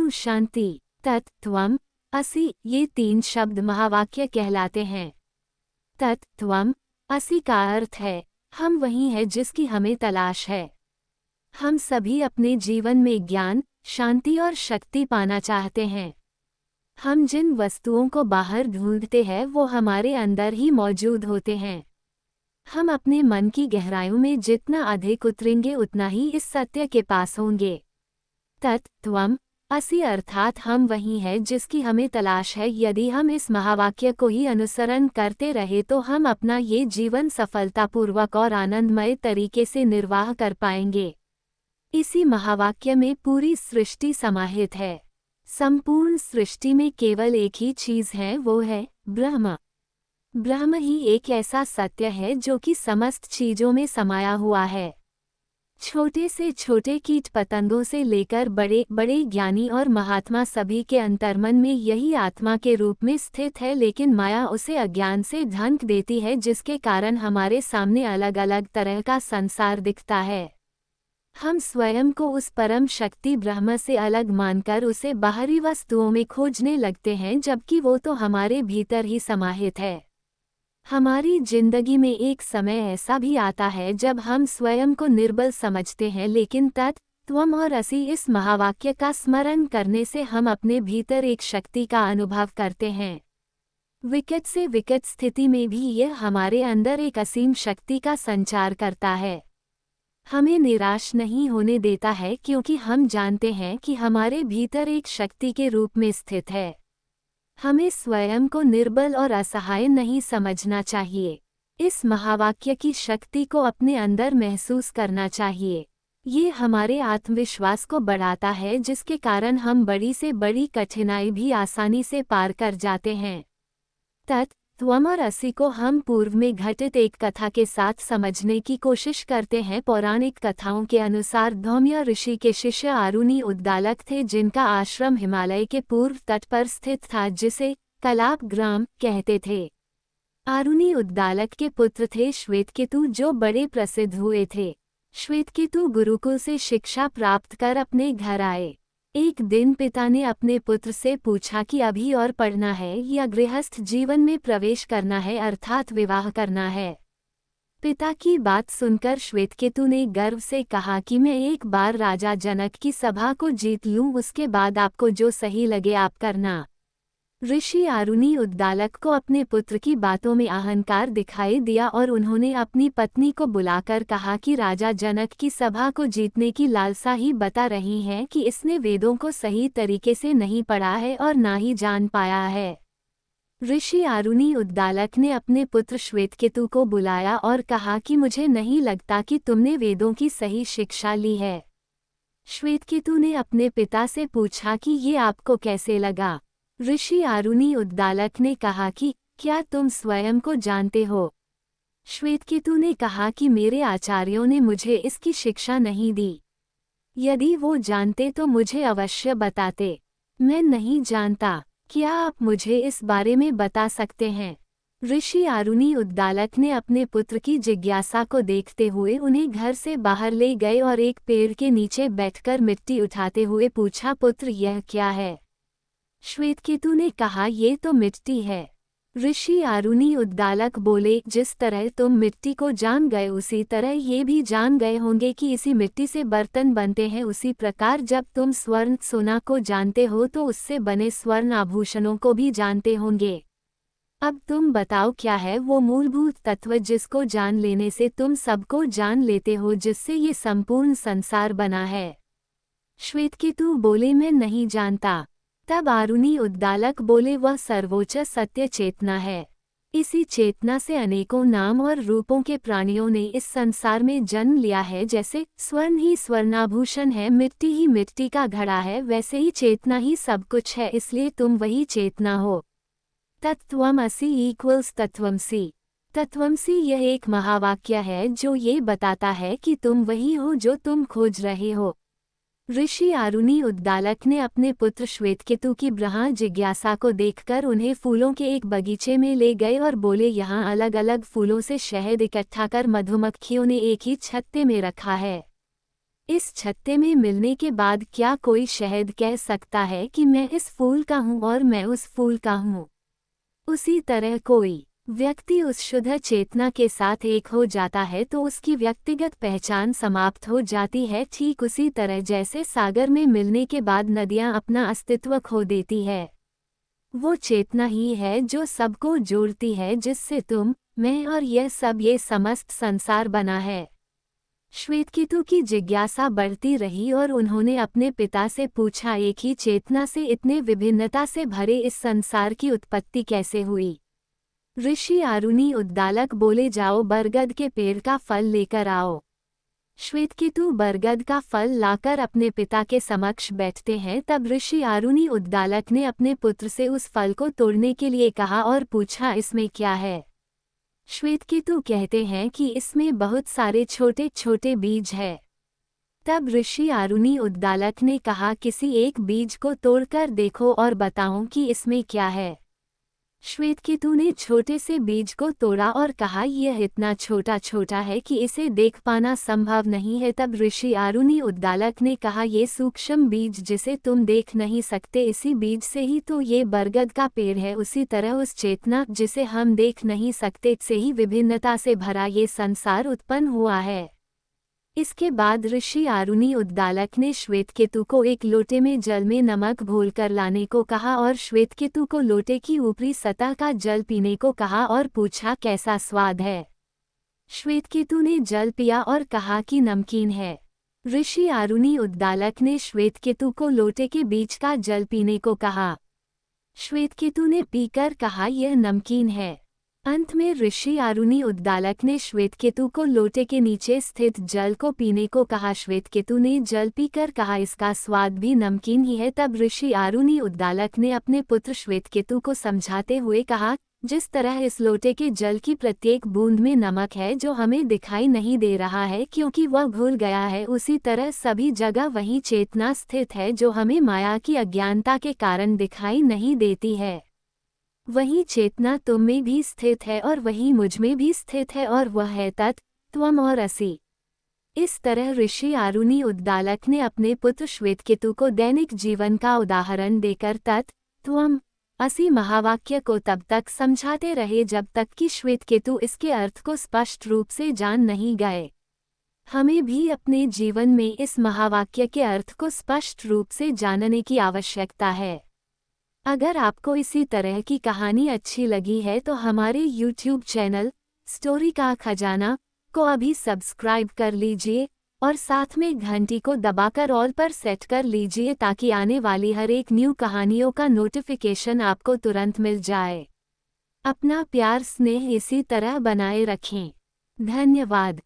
परमाणु शांति तत्त्वम असि, ये 3 शब्द महावाक्य कहलाते हैं। तत्त्वम असि का अर्थ है हम वही हैं जिसकी हमें तलाश है। हम सभी अपने जीवन में ज्ञान, शांति और शक्ति पाना चाहते हैं। हम जिन वस्तुओं को बाहर ढूंढते हैं वो हमारे अंदर ही मौजूद होते हैं। हम अपने मन की गहराइयों में जितना अधिक उतरेंगे उतना ही इस सत्य के पास होंगे। तत्त्वम असि अर्थात हम वही हैं जिसकी हमें तलाश है। यदि हम इस महावाक्य को ही अनुसरण करते रहे तो हम अपना ये जीवन सफलतापूर्वक और आनंदमय तरीके से निर्वाह कर पाएंगे। इसी महावाक्य में पूरी सृष्टि समाहित है। संपूर्ण सृष्टि में केवल एक ही चीज है, वो है ब्रह्म। ब्रह्म ही एक ऐसा सत्य है जो कि समस्त चीजों में समाया हुआ है। छोटे से छोटे कीट पतंगों से लेकर बड़े बड़े ज्ञानी और महात्मा सभी के अंतर्मन में यही आत्मा के रूप में स्थित है, लेकिन माया उसे अज्ञान से ढंक देती है, जिसके कारण हमारे सामने अलग अलग तरह का संसार दिखता है। हम स्वयं को उस परम शक्ति ब्रह्म से अलग मानकर उसे बाहरी वस्तुओं में खोजने लगते हैं, जबकि वो तो हमारे भीतर ही समाहित है। हमारी जिंदगी में एक समय ऐसा भी आता है जब हम स्वयं को निर्बल समझते हैं, लेकिन तत्त्वम और असि इस महावाक्य का स्मरण करने से हम अपने भीतर एक शक्ति का अनुभव करते हैं। विकट से विकट स्थिति में भी यह हमारे अंदर एक असीम शक्ति का संचार करता है। हमें निराश नहीं होने देता है, क्योंकि हम जानते हैं कि हमारे भीतर एक शक्ति के रूप में स्थित है। हमें स्वयं को निर्बल और असहाय नहीं समझना चाहिए। इस महावाक्य की शक्ति को अपने अंदर महसूस करना चाहिए। ये हमारे आत्मविश्वास को बढ़ाता है, जिसके कारण हम बड़ी से बड़ी कठिनाई भी आसानी से पार कर जाते हैं। तत्त्वम और असि को हम पूर्व में घटित एक कथा के साथ समझने की कोशिश करते हैं। पौराणिक कथाओं के अनुसार धौम्य ऋषि के शिष्य आरुणि उद्दालक थे, जिनका आश्रम हिमालय के पूर्व तट पर स्थित था, जिसे कलाप ग्राम कहते थे। आरुणि उद्दालक के पुत्र थे श्वेतकेतु, जो बड़े प्रसिद्ध हुए थे। श्वेतकेतु गुरुकुल से शिक्षा प्राप्त कर अपने घर आए। एक दिन पिता ने अपने पुत्र से पूछा कि अभी और पढ़ना है या गृहस्थ जीवन में प्रवेश करना है, अर्थात विवाह करना है। पिता की बात सुनकर श्वेतकेतु ने गर्व से कहा कि मैं एक बार राजा जनक की सभा को जीत लूं, उसके बाद आपको जो सही लगे आप करना। ऋषि आरुणि उद्दालक को अपने पुत्र की बातों में अहंकार दिखाई दिया और उन्होंने अपनी पत्नी को बुलाकर कहा कि राजा जनक की सभा को जीतने की लालसा ही बता रही है कि इसने वेदों को सही तरीके से नहीं पढ़ा है और ना ही जान पाया है। ऋषि आरुणि उद्दालक ने अपने पुत्र श्वेतकेतु को बुलाया और कहा कि मुझे नहीं लगता कि तुमने वेदों की सही शिक्षा ली है। श्वेतकेतु ने अपने पिता से पूछा कि ये आपको कैसे लगा। ऋषि आरुणि उद्दालक ने कहा कि क्या तुम स्वयं को जानते हो। श्वेतकेतु ने कहा कि मेरे आचार्यों ने मुझे इसकी शिक्षा नहीं दी। यदि वो जानते तो मुझे अवश्य बताते। मैं नहीं जानता, क्या आप मुझे इस बारे में बता सकते हैं। ऋषि आरुणि उद्दालक ने अपने पुत्र की जिज्ञासा को देखते हुए उन्हें घर से बाहर ले गए और एक पेड़ के नीचे बैठकर मिट्टी उठाते हुए पूछा, पुत्र यह क्या है। श्वेतकेतु ने कहा, ये तो मिट्टी है। ऋषि आरुणि उद्दालक बोले, जिस तरह तुम मिट्टी को जान गए उसी तरह ये भी जान गए होंगे कि इसी मिट्टी से बर्तन बनते हैं। उसी प्रकार जब तुम स्वर्ण सोना को जानते हो तो उससे बने स्वर्ण आभूषणों को भी जानते होंगे। अब तुम बताओ क्या है वो मूलभूत तत्व जिसको जान लेने से तुम सबको जान लेते हो, जिससे ये संपूर्ण संसार बना है। श्वेतकेतु बोले, मैं नहीं जानता। तब आरुणि उद्दालक बोले, वह सर्वोच्च सत्य चेतना है। इसी चेतना से अनेकों नाम और रूपों के प्राणियों ने इस संसार में जन्म लिया है। जैसे स्वर्ण ही स्वर्णाभूषण है, मिट्टी ही मिट्टी का घड़ा है, वैसे ही चेतना ही सब कुछ है, इसलिए तुम वही चेतना हो। तत्त्वमसि इक्वल्स तत्त्वमसि। तत्त्वमसि यह एक महावाक्य है जो ये बताता है कि तुम वही हो जो तुम खोज रहे हो। ऋषि आरुणि उद्दालक ने अपने पुत्र श्वेतकेतु की ब्रह्म जिज्ञासा को देखकर उन्हें फूलों के एक बगीचे में ले गए और बोले, यहाँ अलग अलग फूलों से शहद इकट्ठा कर मधुमक्खियों ने एक ही छत्ते में रखा है। इस छत्ते में मिलने के बाद क्या कोई शहद कह सकता है कि मैं इस फूल का हूँ और मैं उस फूल का हूँ? उसी तरह कोई व्यक्ति उस शुद्ध चेतना के साथ एक हो जाता है तो उसकी व्यक्तिगत पहचान समाप्त हो जाती है, ठीक उसी तरह जैसे सागर में मिलने के बाद नदियाँ अपना अस्तित्व खो देती है। वो चेतना ही है जो सबको जोड़ती है, जिससे तुम, मैं और यह सब, ये समस्त संसार बना है। श्वेतकेतु की जिज्ञासा बढ़ती रही और उन्होंने अपने पिता से पूछा, एक ही चेतना से इतने विभिन्नता से भरे इस संसार की उत्पत्ति कैसे हुई? ऋषि आरुणि उद्दालक बोले, जाओ बरगद के पेड़ का फल लेकर आओ। श्वेतकेतु बरगद का फल लाकर अपने पिता के समक्ष बैठते हैं। तब ऋषि आरुणि उद्दालक ने अपने पुत्र से उस फल को तोड़ने के लिए कहा और पूछा, इसमें क्या है? श्वेतकेतु कहते हैं कि इसमें बहुत सारे छोटे छोटे बीज है। तब ऋषि आरुणि उद्दालक ने कहा, किसी एक बीज को तोड़कर देखो और बताओ कि इसमें क्या है। श्वेतकेतु ने छोटे से बीज को तोड़ा और कहा, यह इतना छोटा छोटा है कि इसे देख पाना संभव नहीं है। तब ऋषि आरुणि उद्दालक ने कहा, ये सूक्ष्म बीज जिसे तुम देख नहीं सकते, इसी बीज से ही तो ये बरगद का पेड़ है। उसी तरह उस चेतना जिसे हम देख नहीं सकते से ही विभिन्नता से भरा ये संसार उत्पन्न हुआ है। इसके बाद ऋषि आरुणि उद्दालक ने श्वेतकेतु को एक लोटे में जल में नमक घोलकर लाने को कहा और श्वेतकेतु को लोटे की ऊपरी सतह का जल पीने को कहा और पूछा, कैसा स्वाद है? श्वेतकेतु ने जल पिया और कहा कि नमकीन है। ऋषि आरुणि उद्दालक ने श्वेतकेतु को लोटे के बीच का जल पीने को कहा। श्वेतकेतु ने पीकर कहा, यह नमकीन है। अंत में ऋषि आरुणि उद्दालक ने श्वेतकेतु को लोटे के नीचे स्थित जल को पीने को कहा। श्वेतकेतु ने जल पीकर कहा, इसका स्वाद भी नमकीन ही है। तब ऋषि आरुणि उद्दालक ने अपने पुत्र श्वेतकेतु को समझाते हुए कहा, जिस तरह इस लोटे के जल की प्रत्येक बूंद में नमक है जो हमें दिखाई नहीं दे रहा है क्योंकि वह घुल गया है, उसी तरह सभी जगह वही चेतना स्थित है जो हमें माया की अज्ञानता के कारण दिखाई नहीं देती है। वही चेतना तुम में भी स्थित है और वही मुझ में भी स्थित है और वह है तत्, त्वम और असि। इस तरह ऋषि आरुणि उद्दालक ने अपने पुत्र श्वेतकेतु को दैनिक जीवन का उदाहरण देकर तत्, त्वम, असि महावाक्य को तब तक समझाते रहे जब तक कि श्वेतकेतु इसके अर्थ को स्पष्ट रूप से जान नहीं गए। हमें भी अपने जीवन में इस महावाक्य के अर्थ को स्पष्ट रूप से जानने की आवश्यकता है। अगर आपको इसी तरह की कहानी अच्छी लगी है तो हमारे YouTube चैनल स्टोरी का खजाना को अभी सब्सक्राइब कर लीजिए और साथ में घंटी को दबाकर ऑल पर सेट कर लीजिए ताकि आने वाली हर एक न्यू कहानियों का नोटिफिकेशन आपको तुरंत मिल जाए। अपना प्यार स्नेह इसी तरह बनाए रखें। धन्यवाद।